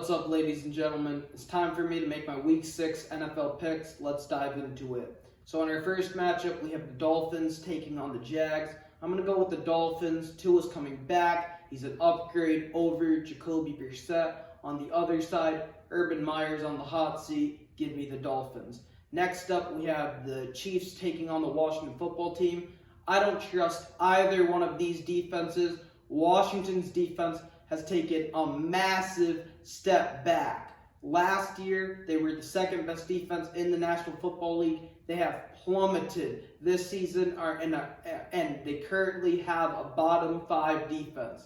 What's up, ladies and gentlemen? It's time for me to make my Week 6 NFL picks. Let's dive into it. So on our first matchup, we have the Dolphins taking on the Jags. I'm going to go with the Dolphins. Tua's coming back. He's an upgrade over Jacoby Brissett. On the other side, Urban Meyer's on the hot seat. Give me the Dolphins. Next up, we have the Chiefs taking on the Washington football team. I don't trust either one of these defenses. Washington's defense has taken a massive step back. Last year, they were the second best defense in the National Football League. They have plummeted this season, and they currently have a bottom 5 defense.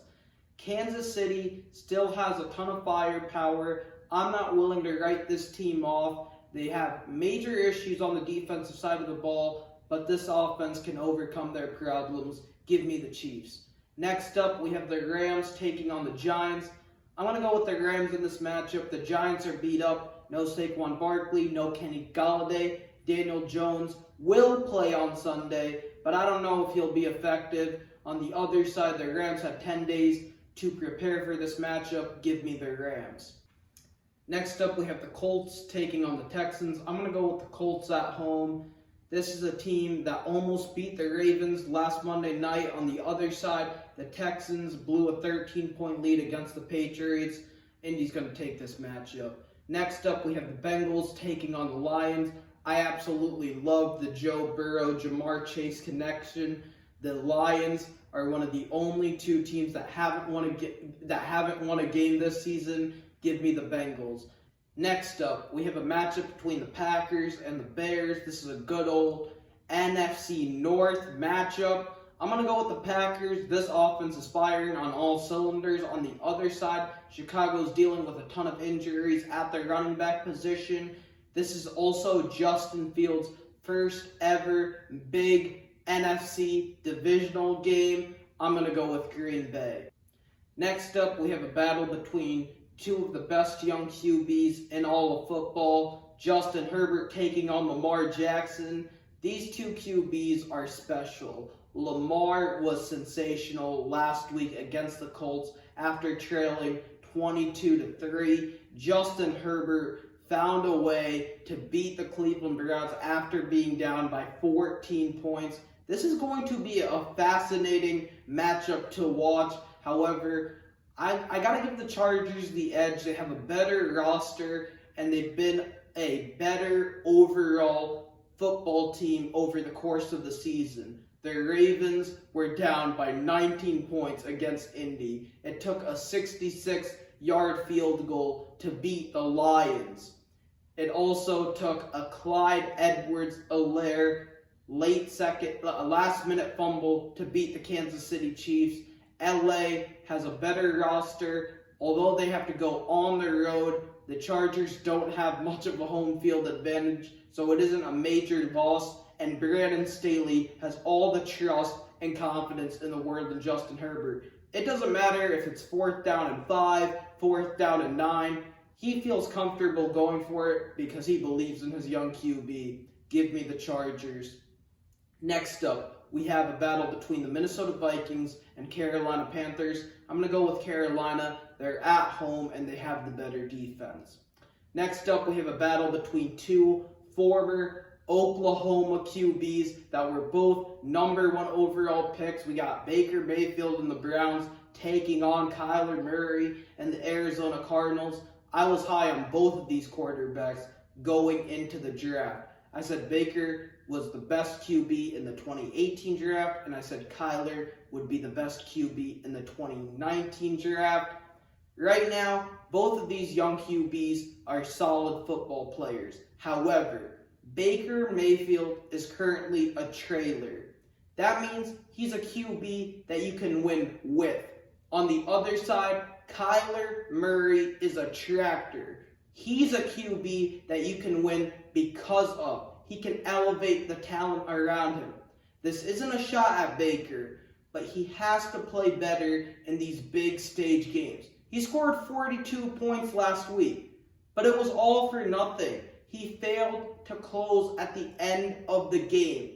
Kansas City still has a ton of firepower. I'm not willing to write this team off. They have major issues on the defensive side of the ball, but this offense can overcome their problems. Give me the Chiefs. Next up, we have the Rams taking on the Giants. I'm going to go with the Rams in this matchup. The Giants are beat up. No Saquon Barkley, no Kenny Golladay. Daniel Jones will play on Sunday, but I don't know if he'll be effective. On the other side, the Rams have 10 days to prepare for this matchup. Give me the Rams. Next up, we have the Colts taking on the Texans. I'm going to go with the Colts at home. This is a team that almost beat the Ravens last Monday night. On the other side, the Texans blew a 13-point lead against the Patriots. Indy's going to take this matchup. Next up, we have the Bengals taking on the Lions. I absolutely love the Joe Burrow-Jamar Chase connection. The Lions are one of the only two teams that haven't won a game this season. Give me the Bengals. Next up, we have a matchup between the Packers and the Bears. This is a good old NFC North matchup. I'm going to go with the Packers. This offense is firing on all cylinders. On the other side, Chicago's dealing with a ton of injuries at the running back position. This is also Justin Fields' first ever big NFC divisional game. I'm going to go with Green Bay. Next up, we have a battle between two of the best young QBs in all of football. Justin Herbert taking on Lamar Jackson. These two QBs are special. Lamar was sensational last week against the Colts after trailing 22-3. Justin Herbert found a way to beat the Cleveland Browns after being down by 14 points. This is going to be a fascinating matchup to watch. However, I got to give the Chargers the edge. They have a better roster, and they've been a better overall football team over the course of the season. The Ravens were down by 19 points against Indy. It took a 66-yard field goal to beat the Lions. It also took a Clyde Edwards-Helaire last-minute fumble to beat the Kansas City Chiefs. LA has a better roster. Although they have to go on the road, the Chargers don't have much of a home field advantage, so it isn't a major loss. And Brandon Staley has all the trust and confidence in the world in Justin Herbert. It doesn't matter if it's 4th down and 5, 4th down and 9. He feels comfortable going for it because he believes in his young QB. Give me the Chargers. Next up, we have a battle between the Minnesota Vikings and Carolina Panthers. I'm going to go with Carolina. They're at home and they have the better defense. Next up, we have a battle between two former Oklahoma QBs that were both number 1 overall picks. We got Baker Mayfield and the Browns taking on Kyler Murray and the Arizona Cardinals. I was high on both of these quarterbacks going into the draft. I said Baker was the best QB in the 2018 draft, and I said Kyler would be the best QB in the 2019 draft. Right now, both of these young QBs are solid football players. However, Baker Mayfield is currently a trailer. That means he's a QB that you can win with. On the other side, Kyler Murray is a tractor. He's a QB that you can win because of. He can elevate the talent around him. This isn't a shot at Baker, but he has to play better in these big stage games. He scored 42 points last week, but it was all for nothing. He failed to close at the end of the game.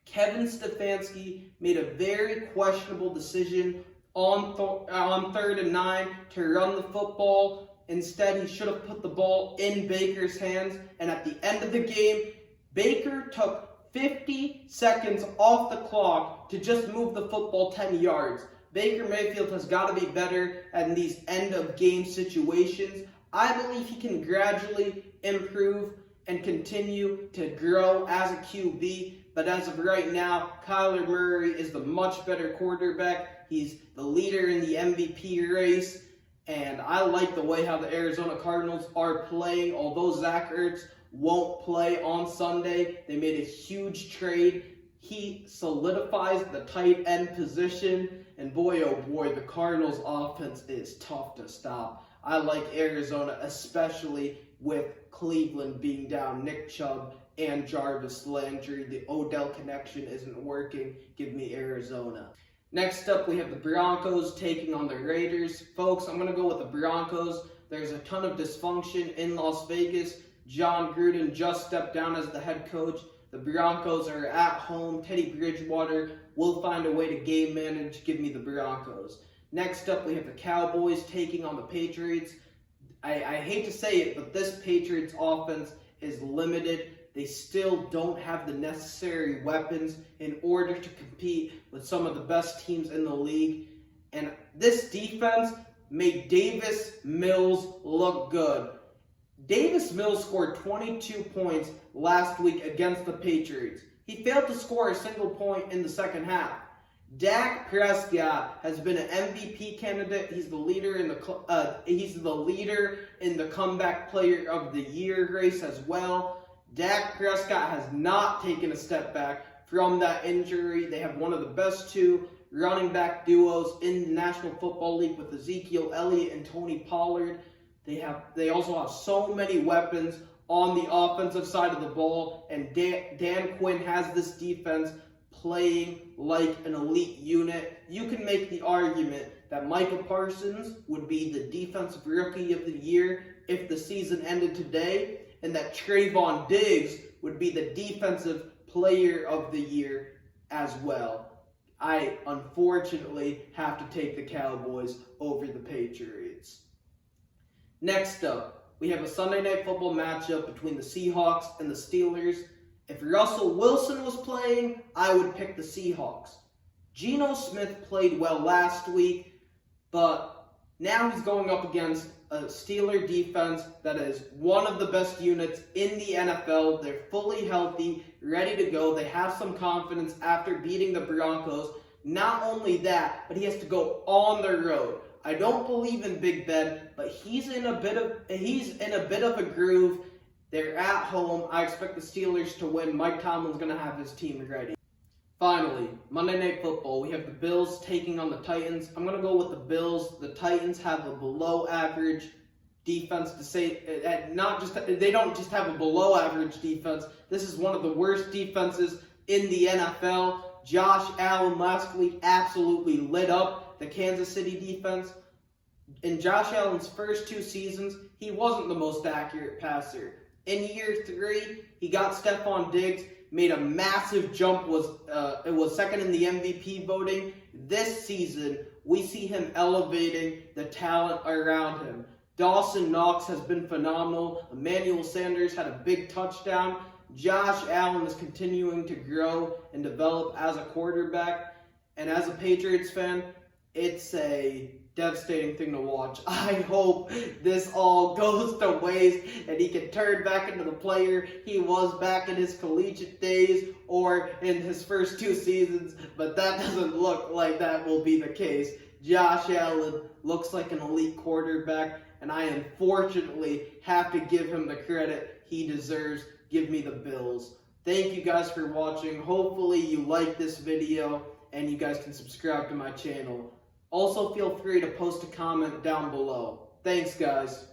Kevin Stefanski made a very questionable decision on 3rd and 9 to run the football. Instead, he should have put the ball in Baker's hands, and at the end of the game, Baker took 50 seconds off the clock to just move the football 10 yards. Baker Mayfield has got to be better in these end-of-game situations. I believe he can gradually improve and continue to grow as a QB, but as of right now, Kyler Murray is the much better quarterback. He's the leader in the MVP race, and I like the way how the Arizona Cardinals are playing. Although Zach Ertz won't play on Sunday, they made a huge trade. He solidifies the tight end position, and boy, oh boy, the Cardinals offense is tough to stop. I like Arizona, especially with Cleveland being down Nick Chubb and Jarvis Landry. The Odell connection isn't working. Give me Arizona. Next up, we have the Broncos taking on the Raiders. Folks, I'm going to go with the Broncos. There's a ton of dysfunction in Las Vegas. Jon Gruden just stepped down as the head coach. The Broncos are at home. Teddy Bridgewater will find a way to game manage. Give me the Broncos. Next up, we have the Cowboys taking on the Patriots. I hate to say it, but this Patriots offense is limited. They still don't have the necessary weapons in order to compete with some of the best teams in the league. And this defense made Davis Mills look good. Davis Mills scored 22 points last week against the Patriots. He failed to score a single point in the second half. Dak Prescott has been an MVP candidate. He's the leader in the comeback player of the year race as well. Dak Prescott has not taken a step back from that injury. They have one of the best two running back duos in the National Football League with Ezekiel Elliott and Tony Pollard. They also have so many weapons on the offensive side of the ball, and Dan Quinn has this defense playing like an elite unit. You can make the argument that Micah Parsons would be the defensive rookie of the year if the season ended today, and that Trayvon Diggs would be the defensive player of the year as well. I unfortunately have to take the Cowboys over the Patriots. Next up, we have a Sunday Night Football matchup between the Seahawks and the Steelers. If Russell Wilson was playing, I would pick the Seahawks. Geno Smith played well last week, but now he's going up against a Steeler defense that is one of the best units in the NFL. They're fully healthy, ready to go. They have some confidence after beating the Broncos. Not only that, but he has to go on the road. I don't believe in Big Ben, but he's in a bit of a groove. They're at home. I expect the Steelers to win. Mike Tomlin's going to have his team ready. Finally, Monday Night Football. We have the Bills taking on the Titans. I'm going to go with the Bills. The Titans have a below-average defense. They don't just have a below-average defense. This is one of the worst defenses in the NFL. Josh Allen last week absolutely lit up the Kansas City defense. In Josh Allen's first two seasons, he wasn't the most accurate passer. In year 3, he got Stephon Diggs, made a massive jump, was second in the MVP voting. This season, we see him elevating the talent around him. Dawson Knox has been phenomenal. Emmanuel Sanders had a big touchdown. Josh Allen is continuing to grow and develop as a quarterback. And as a Patriots fan, it's a devastating thing to watch. I hope this all goes to waste and he can turn back into the player he was back in his collegiate days or in his first 2 seasons, but that doesn't look like that will be the case. Josh Allen looks like an elite quarterback, and I unfortunately have to give him the credit he deserves. Give me the Bills. Thank you guys for watching. Hopefully you like this video and you guys can subscribe to my channel. Also, feel free to post a comment down below. Thanks, guys.